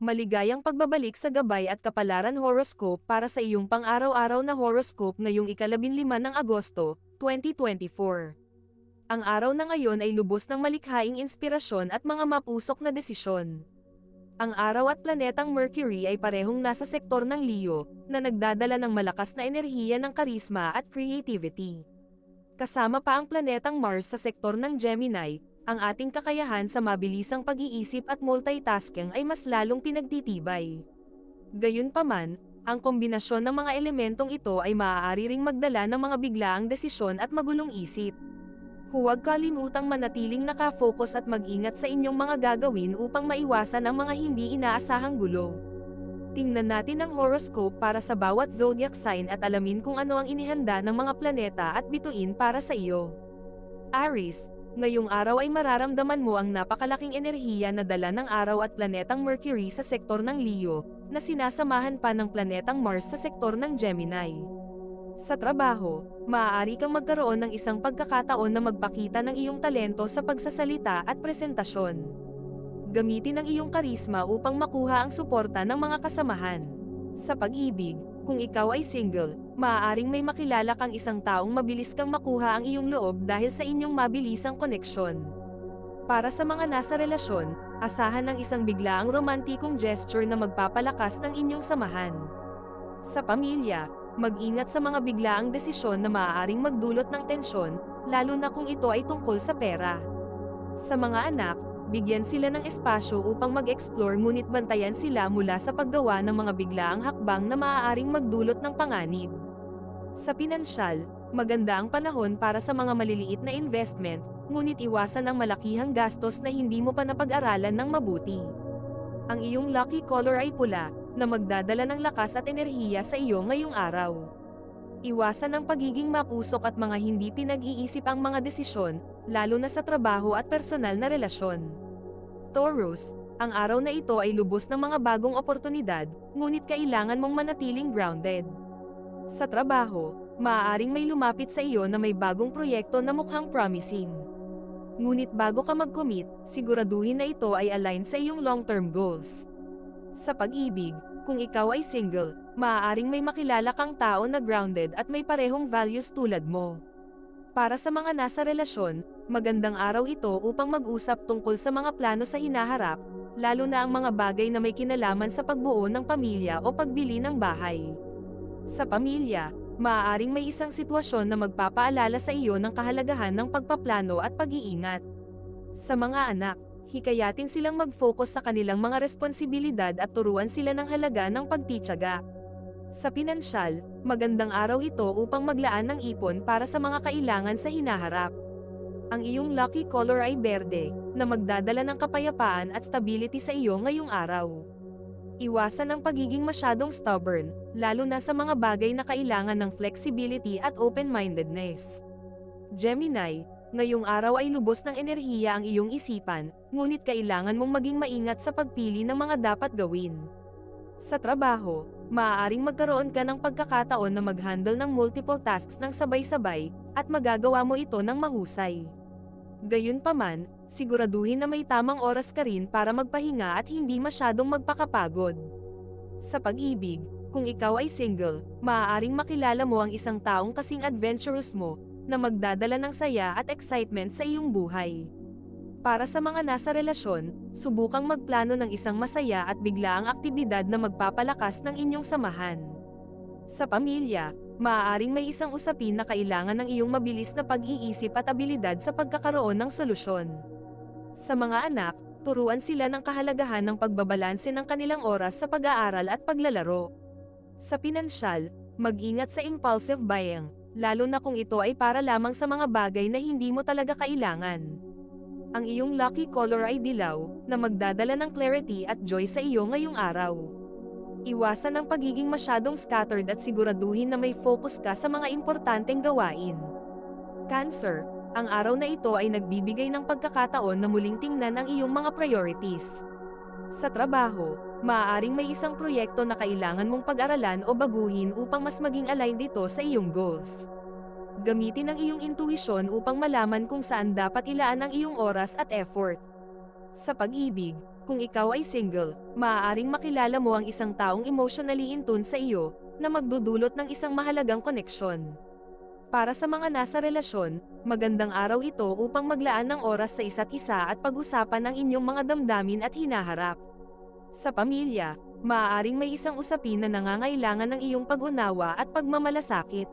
Maligayang pagbabalik sa gabay at kapalaran horoscope para sa iyong pang-araw-araw na horoscope ngayong ika-15 ng Agosto, 2024. Ang araw na ngayon ay lubos ng malikhaing inspirasyon at mga mapusok na desisyon. Ang araw at planetang Mercury ay parehong nasa sektor ng Leo, na nagdadala ng malakas na enerhiya ng karisma at creativity. Kasama pa ang planetang Mars sa sektor ng Gemini, ang ating kakayahan sa mabilisang pag-iisip at multitasking ay mas lalong pinagtitibay. Gayunpaman, ang kombinasyon ng mga elementong ito ay maaari ring magdala ng mga biglaang desisyon at magulong isip. Huwag kalimutang manatiling nakafocus at mag-ingat sa inyong mga gagawin upang maiwasan ang mga hindi inaasahang gulo. Tingnan natin ang horoscope para sa bawat zodiac sign at alamin kung ano ang inihanda ng mga planeta at bituin para sa iyo. Aries, ngayong araw ay mararamdaman mo ang napakalaking enerhiya na dala ng araw at planetang Mercury sa sektor ng Leo, na sinasamahan pa ng planetang Mars sa sektor ng Gemini. Sa trabaho, maaari kang magkaroon ng isang pagkakataon na magpakita ng iyong talento sa pagsasalita at presentasyon. Gamitin ang iyong karisma upang makuha ang suporta ng mga kasamahan. Sa pag-ibig, kung ikaw ay single, maaaring may makilala kang isang taong mabilis kang makuha ang iyong loob dahil sa inyong mabilisang koneksyon. Para sa mga nasa relasyon, asahan ng isang biglaang romantikong gesture na magpapalakas ng inyong samahan. Sa pamilya, mag-ingat sa mga biglaang desisyon na maaaring magdulot ng tensyon, lalo na kung ito ay tungkol sa pera. Sa mga anak, bigyan sila ng espasyo upang mag-explore ngunit bantayan sila mula sa paggawa ng mga biglaang hakbang na maaaring magdulot ng panganib. Sa pinansyal, maganda ang panahon para sa mga maliliit na investment, ngunit iwasan ang malakihang gastos na hindi mo pa napag-aralan ng mabuti. Ang iyong lucky color ay pula, na magdadala ng lakas at enerhiya sa iyo ngayong araw. Iwasan ang pagiging mapusok at mga hindi pinag-iisip ang mga desisyon, lalo na sa trabaho at personal na relasyon. Taurus, ang araw na ito ay lubos ng mga bagong oportunidad, ngunit kailangan mong manatiling grounded. Sa trabaho, maaaring may lumapit sa iyo na may bagong proyekto na mukhang promising. Ngunit bago ka mag-commit, siguraduhin na ito ay aligned sa iyong long-term goals. Sa pag-ibig, kung ikaw ay single, maaaring may makilala kang tao na grounded at may parehong values tulad mo. Para sa mga nasa relasyon, magandang araw ito upang mag-usap tungkol sa mga plano sa hinaharap, lalo na ang mga bagay na may kinalaman sa pagbuo ng pamilya o pagbili ng bahay. Sa pamilya, maaaring may isang sitwasyon na magpapaalala sa iyo ng kahalagahan ng pagpaplano at pag-iingat. Sa mga anak, hikayatin silang mag-focus sa kanilang mga responsibilidad at turuan sila ng halaga ng pagtitiyaga. Sa pinansyal, magandang araw ito upang maglaan ng ipon para sa mga kailangan sa hinaharap. Ang iyong lucky color ay berde, na magdadala ng kapayapaan at stability sa iyo ngayong araw. Iwasan ang pagiging masyadong stubborn, lalo na sa mga bagay na kailangan ng flexibility at open-mindedness. Gemini, ngayong araw ay lubos ng enerhiya ang iyong isipan, ngunit kailangan mong maging maingat sa pagpili ng mga dapat gawin. Sa trabaho, maaaring magkaroon ka ng pagkakataon na mag-handle ng multiple tasks ng sabay-sabay, at magagawa mo ito ng mahusay. Gayunpaman, siguraduhin na may tamang oras ka rin para magpahinga at hindi masyadong magpakapagod. Sa pag-ibig, kung ikaw ay single, maaaring makilala mo ang isang taong kasing adventurous mo, na magdadala ng saya at excitement sa iyong buhay. Para sa mga nasa relasyon, subukang magplano ng isang masaya at biglaang aktibidad na magpapalakas ng inyong samahan. Sa pamilya, maaaring may isang usapin na kailangan ng iyong mabilis na pag-iisip at abilidad sa pagkakaroon ng solusyon. Sa mga anak, turuan sila ng kahalagahan ng pagbabalanse ng kanilang oras sa pag-aaral at paglalaro. Sa pinansyal, mag-ingat sa impulsive buying, lalo na kung ito ay para lamang sa mga bagay na hindi mo talaga kailangan. Ang iyong lucky color ay dilaw, na magdadala ng clarity at joy sa iyo ngayong araw. Iwasan ang pagiging masyadong scattered at siguraduhin na may focus ka sa mga importanteng gawain. Cancer, ang araw na ito ay nagbibigay ng pagkakataon na muling tingnan ang iyong mga priorities. Sa trabaho, maaaring may isang proyekto na kailangan mong pag-aralan o baguhin upang mas maging aligned ito sa iyong goals. Gamitin ang iyong intuisyon upang malaman kung saan dapat ilaan ang iyong oras at effort. Sa pag-ibig, kung ikaw ay single, maaaring makilala mo ang isang taong emotionally in tune sa iyo, na magdudulot ng isang mahalagang koneksyon. Para sa mga nasa relasyon, magandang araw ito upang maglaan ng oras sa isa't isa at pag-usapan ang inyong mga damdamin at hinaharap. Sa pamilya, maaaring may isang usapin na nangangailangan ng iyong pag-unawa at pagmamalasakit.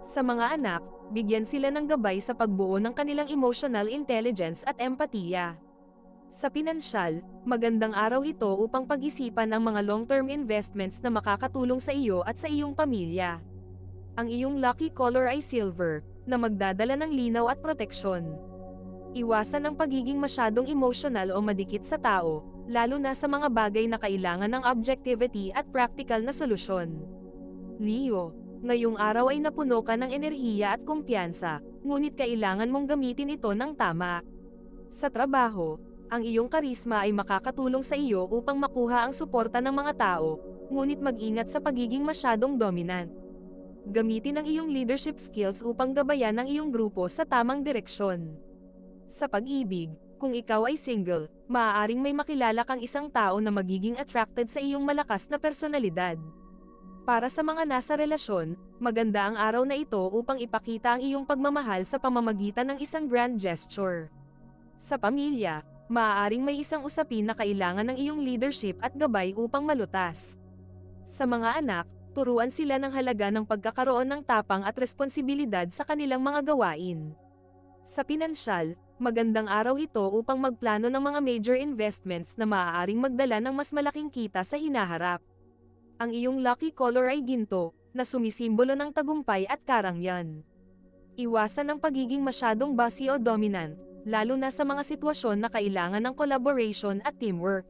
Sa mga anak, bigyan sila ng gabay sa pagbuo ng kanilang emotional intelligence at empatiya. Sa pinansyal, magandang araw ito upang pag-isipan ang mga long-term investments na makakatulong sa iyo at sa iyong pamilya. Ang iyong lucky color ay silver, na magdadala ng linaw at proteksyon. Iwasan ang pagiging masyadong emotional o madikit sa tao, lalo na sa mga bagay na kailangan ng objectivity at practical na solusyon. Leo, ngayong araw ay napuno ka ng enerhiya at kumpiyansa, ngunit kailangan mong gamitin ito ng tama. Sa trabaho, ang iyong karisma ay makakatulong sa iyo upang makuha ang suporta ng mga tao, ngunit mag-ingat sa pagiging masyadong dominant. Gamitin ang iyong leadership skills upang gabayan ang iyong grupo sa tamang direksyon. Sa pag-ibig, kung ikaw ay single, maaaring may makilala kang isang tao na magiging attracted sa iyong malakas na personalidad. Para sa mga nasa relasyon, maganda ang araw na ito upang ipakita ang iyong pagmamahal sa pamamagitan ng isang grand gesture. Sa pamilya, maaaring may isang usapin na kailangan ng iyong leadership at gabay upang malutas. Sa mga anak, turuan sila ng halaga ng pagkakaroon ng tapang at responsibilidad sa kanilang mga gawain. Sa pinansyal, magandang araw ito upang magplano ng mga major investments na maaaring magdala ng mas malaking kita sa hinaharap. Ang iyong lucky color ay ginto, na sumisimbolo ng tagumpay at karangyaan. Iwasan ang pagiging masyadong bossy o dominant, lalo na sa mga sitwasyon na kailangan ng collaboration at teamwork.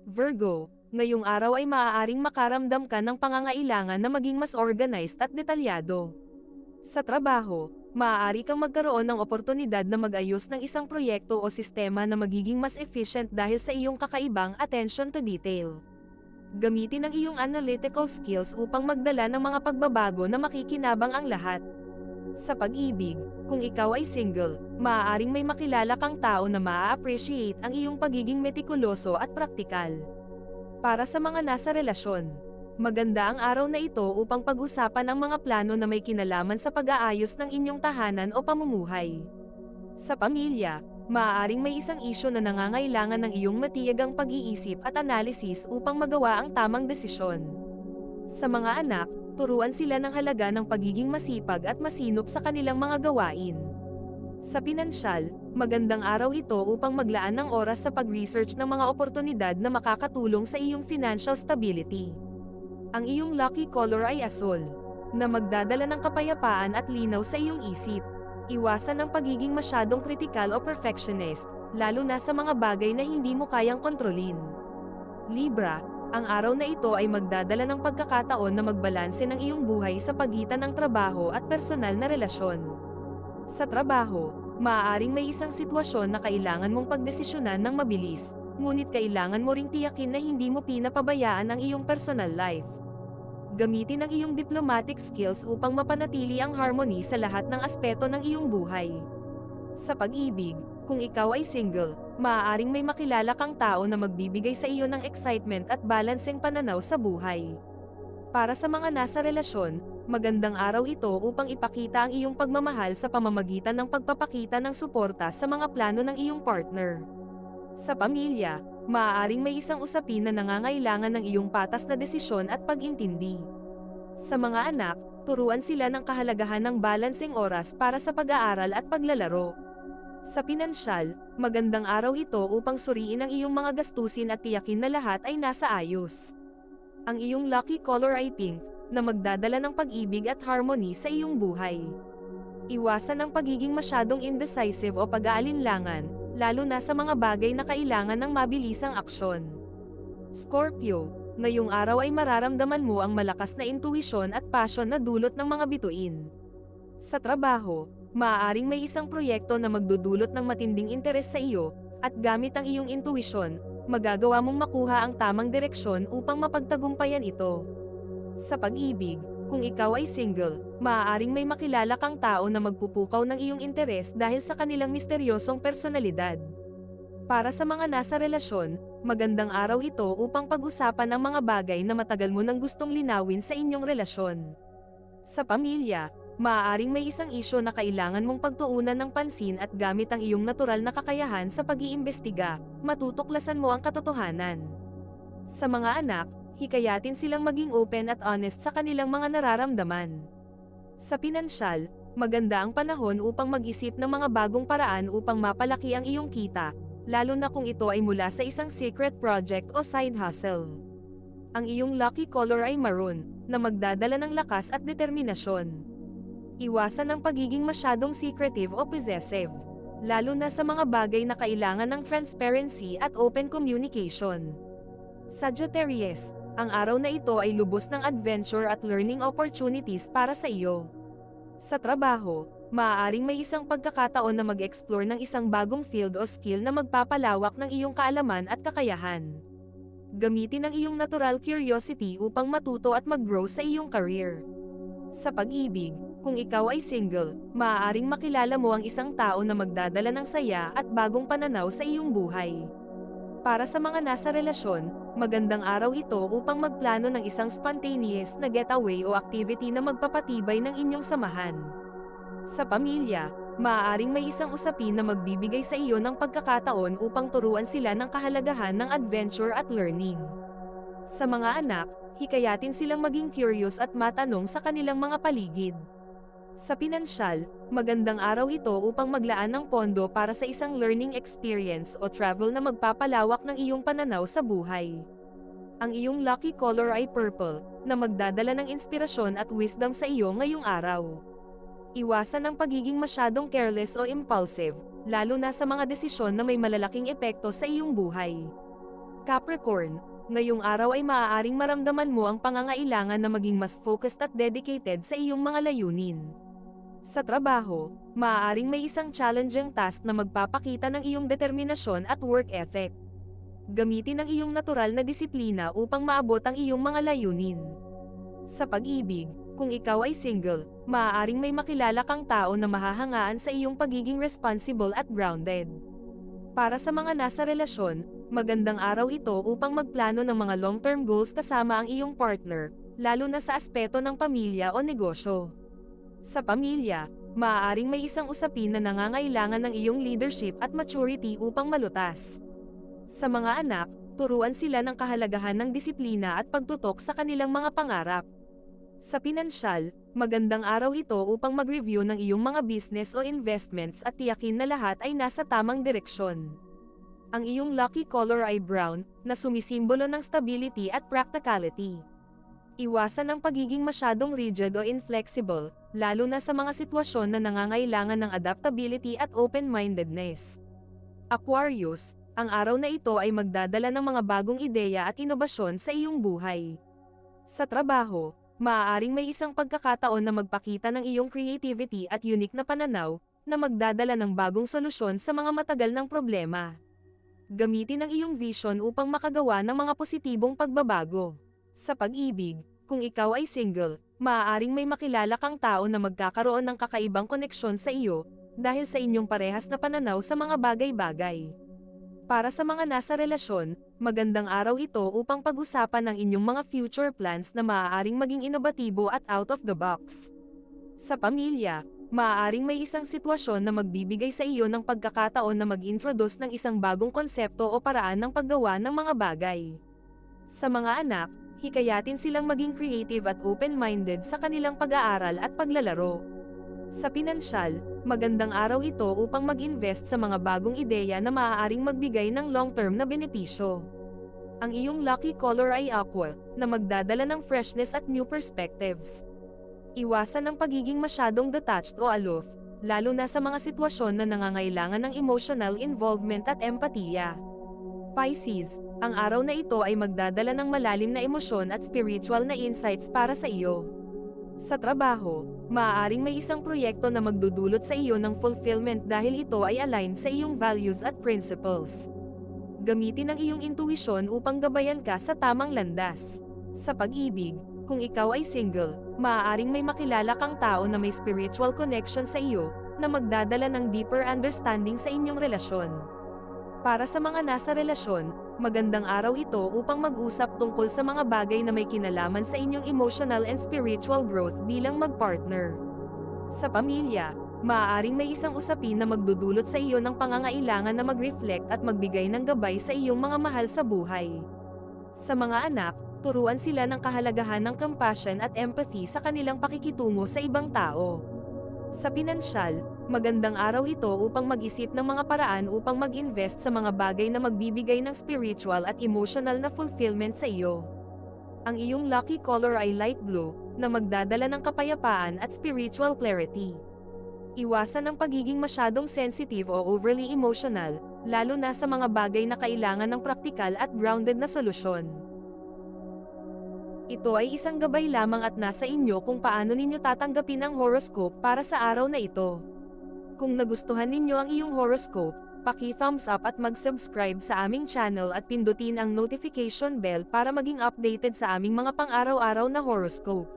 Virgo, ngayong araw ay maaaring makaramdam ka ng pangangailangan na maging mas organized at detalyado. Sa trabaho, maaari kang magkaroon ng oportunidad na mag-ayos ng isang proyekto o sistema na magiging mas efficient dahil sa iyong kakaibang attention to detail. Gamitin ang iyong analytical skills upang magdala ng mga pagbabago na makikinabang ang lahat. Sa pag-ibig, kung ikaw ay single, maaaring may makilala kang tao na maa-appreciate ang iyong pagiging metikuloso at praktikal. Para sa mga nasa relasyon, maganda ang araw na ito upang pag-usapan ang mga plano na may kinalaman sa pag-aayos ng inyong tahanan o pamumuhay. Sa pamilya, maaaring may isang isyu na nangangailangan ng iyong matiyagang pag-iisip at analysis upang magawa ang tamang desisyon. Sa mga anak, turuan sila ng halaga ng pagiging masipag at masinop sa kanilang mga gawain. Sa pinansyal, magandang araw ito upang maglaan ng oras sa pag-research ng mga oportunidad na makakatulong sa iyong financial stability. Ang iyong lucky color ay asul, na magdadala ng kapayapaan at linaw sa iyong isip. Iwasan ang pagiging masyadong kritikal o perfectionist, lalo na sa mga bagay na hindi mo kayang kontrolin. Libra, ang araw na ito ay magdadala ng pagkakataon na magbalanse ng iyong buhay sa pagitan ng trabaho at personal na relasyon. Sa trabaho, maaaring may isang sitwasyon na kailangan mong pagdesisyonan ng mabilis, ngunit kailangan mo ring tiyakin na hindi mo pinapabayaan ang iyong personal life. Gamitin ang iyong diplomatic skills upang mapanatili ang harmony sa lahat ng aspeto ng iyong buhay. Sa pag-ibig, kung ikaw ay single, maaaring may makilala kang tao na magbibigay sa iyo ng excitement at balanseng pananaw sa buhay. Para sa mga nasa relasyon, magandang araw ito upang ipakita ang iyong pagmamahal sa pamamagitan ng pagpapakita ng suporta sa mga plano ng iyong partner. Sa pamilya, maaaring may isang usapin na nangangailangan ng iyong patas na desisyon at pag-intindi. Sa mga anak, turuan sila ng kahalagahan ng balanseng oras para sa pag-aaral at paglalaro. Sa pinansyal, magandang araw ito upang suriin ang iyong mga gastusin at tiyakin na lahat ay nasa ayos. Ang iyong lucky color ay pink, na magdadala ng pag-ibig at harmony sa iyong buhay. Iwasan ang pagiging masyadong indecisive o pag-aalinlangan, lalo na sa mga bagay na kailangan ng mabilisang aksyon. Scorpio, ngayong araw ay mararamdaman mo ang malakas na intuwisyon at passion na dulot ng mga bituin. Sa trabaho, maaaring may isang proyekto na magdudulot ng matinding interes sa iyo, at gamit ang iyong intuwisyon, magagawa mong makuha ang tamang direksyon upang mapagtagumpayan ito. Sa pag-ibig, kung ikaw ay single, maaaring may makilala kang tao na magpupukaw ng iyong interes dahil sa kanilang misteryosong personalidad. Para sa mga nasa relasyon, magandang araw ito upang pag-usapan ang mga bagay na matagal mo nang gustong linawin sa inyong relasyon. Sa pamilya, maaaring may isang isyu na kailangan mong pagtuunan ng pansin at gamit ang iyong natural na kakayahan sa pag-iimbestiga, matutuklasan mo ang katotohanan. Sa mga anak, hikayatin silang maging open at honest sa kanilang mga nararamdaman. Sa pinansyal, maganda ang panahon upang mag-isip ng mga bagong paraan upang mapalaki ang iyong kita, lalo na kung ito ay mula sa isang secret project o side hustle. Ang iyong lucky color ay maroon, na magdadala ng lakas at determinasyon. Iwasan ang pagiging masyadong secretive o possessive, lalo na sa mga bagay na kailangan ng transparency at open communication. Sagittarius, ang araw na ito ay lubos ng adventure at learning opportunities para sa iyo. Sa trabaho, maaaring may isang pagkakataon na mag-explore ng isang bagong field o skill na magpapalawak ng iyong kaalaman at kakayahan. Gamitin ang iyong natural curiosity upang matuto at mag-grow sa iyong career. Sa pag-ibig, kung ikaw ay single, maaaring makilala mo ang isang tao na magdadala ng saya at bagong pananaw sa iyong buhay. Para sa mga nasa relasyon, magandang araw ito upang magplano ng isang spontaneous na getaway o activity na magpapatibay ng inyong samahan. Sa pamilya, maaaring may isang usapin na magbibigay sa iyo ng pagkakataon upang turuan sila ng kahalagahan ng adventure at learning. Sa mga anak, hikayatin silang maging curious at matanong sa kanilang mga paligid. Sa pinansyal, magandang araw ito upang maglaan ng pondo para sa isang learning experience o travel na magpapalawak ng iyong pananaw sa buhay. Ang iyong lucky color ay purple, na magdadala ng inspirasyon at wisdom sa iyo ngayong araw. Iwasan ang pagiging masyadong careless o impulsive, lalo na sa mga desisyon na may malalaking epekto sa iyong buhay. Capricorn, ngayong araw ay maaaring maramdaman mo ang pangangailangan na maging mas focused at dedicated sa iyong mga layunin. Sa trabaho, maaaring may isang challenging task na magpapakita ng iyong determinasyon at work ethic. Gamitin ang iyong natural na disiplina upang maabot ang iyong mga layunin. Sa pag-ibig, kung ikaw ay single, maaaring may makilala kang tao na mahahangaan sa iyong pagiging responsible at grounded. Para sa mga nasa relasyon, magandang araw ito upang magplano ng mga long-term goals kasama ang iyong partner, lalo na sa aspeto ng pamilya o negosyo. Sa pamilya, maaaring may isang usapin na nangangailangan ng iyong leadership at maturity upang malutas. Sa mga anak, turuan sila ng kahalagahan ng disiplina at pagtutok sa kanilang mga pangarap. Sa pinansyal, magandang araw ito upang mag-review ng iyong mga business o investments at tiyakin na lahat ay nasa tamang direksyon. Ang iyong lucky color ay brown, na sumisimbolo ng stability at practicality. Iwasan ang pagiging masyadong rigid o inflexible, lalo na sa mga sitwasyon na nangangailangan ng adaptability at open-mindedness. Aquarius, ang araw na ito ay magdadala ng mga bagong ideya at inobasyon sa iyong buhay. Sa trabaho, maaaring may isang pagkakataon na magpakita ng iyong creativity at unique na pananaw, na magdadala ng bagong solusyon sa mga matagal ng problema. Gamitin ang iyong vision upang makagawa ng mga positibong pagbabago. Sa pag-ibig, kung ikaw ay single, maaaring may makilala kang tao na magkakaroon ng kakaibang koneksyon sa iyo, dahil sa inyong parehas na pananaw sa mga bagay-bagay. Para sa mga nasa relasyon, magandang araw ito upang pag-usapan ang inyong mga future plans na maaaring maging inobatibo at out of the box. Sa pamilya, maaaring may isang sitwasyon na magbibigay sa iyo ng pagkakataon na mag-introduce ng isang bagong konsepto o paraan ng paggawa ng mga bagay. Sa mga anak, hikayatin silang maging creative at open-minded sa kanilang pag-aaral at paglalaro. Sa pinansyal, magandang araw ito upang mag-invest sa mga bagong ideya na maaaring magbigay ng long-term na benepisyo. Ang iyong lucky color ay aqua, na magdadala ng freshness at new perspectives. Iwasan ang pagiging masyadong detached o aloof, lalo na sa mga sitwasyon na nangangailangan ng emotional involvement at empatiya. Pisces, ang araw na ito ay magdadala ng malalim na emosyon at spiritual na insights para sa iyo. Sa trabaho, maaaring may isang proyekto na magdudulot sa iyo ng fulfillment dahil ito ay aligned sa iyong values at principles. Gamitin ang iyong intuition upang gabayan ka sa tamang landas. Sa pag-ibig, kung ikaw ay single, maaaring may makilala kang tao na may spiritual connection sa iyo, na magdadala ng deeper understanding sa inyong relasyon. Para sa mga nasa relasyon, magandang araw ito upang mag-usap tungkol sa mga bagay na may kinalaman sa inyong emotional and spiritual growth bilang mag-partner. Sa pamilya, maaaring may isang usapin na magdudulot sa iyo ng pangangailangan na mag-reflect at magbigay ng gabay sa iyong mga mahal sa buhay. Sa mga anak, turuan sila ng kahalagahan ng compassion at empathy sa kanilang pakikitungo sa ibang tao. Sa pinansyal, magandang araw ito upang mag-isip ng mga paraan upang mag-invest sa mga bagay na magbibigay ng spiritual at emotional na fulfillment sa iyo. Ang iyong lucky color ay light blue, na magdadala ng kapayapaan at spiritual clarity. Iwasan ang pagiging masyadong sensitive o overly emotional, lalo na sa mga bagay na kailangan ng praktikal at grounded na solusyon. Ito ay isang gabay lamang at nasa inyo kung paano ninyo tatanggapin ang horoscope para sa araw na ito. Kung nagustuhan ninyo ang iyong horoscope, paki-thumbs up at mag-subscribe sa aming channel at pindutin ang notification bell para maging updated sa aming mga pang-araw-araw na horoscope.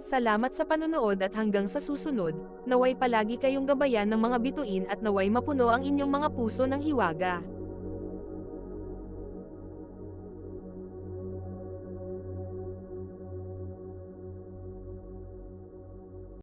Salamat sa panunood at hanggang sa susunod, naway palagi kayong gabayan ng mga bituin at naway mapuno ang inyong mga puso ng hiwaga.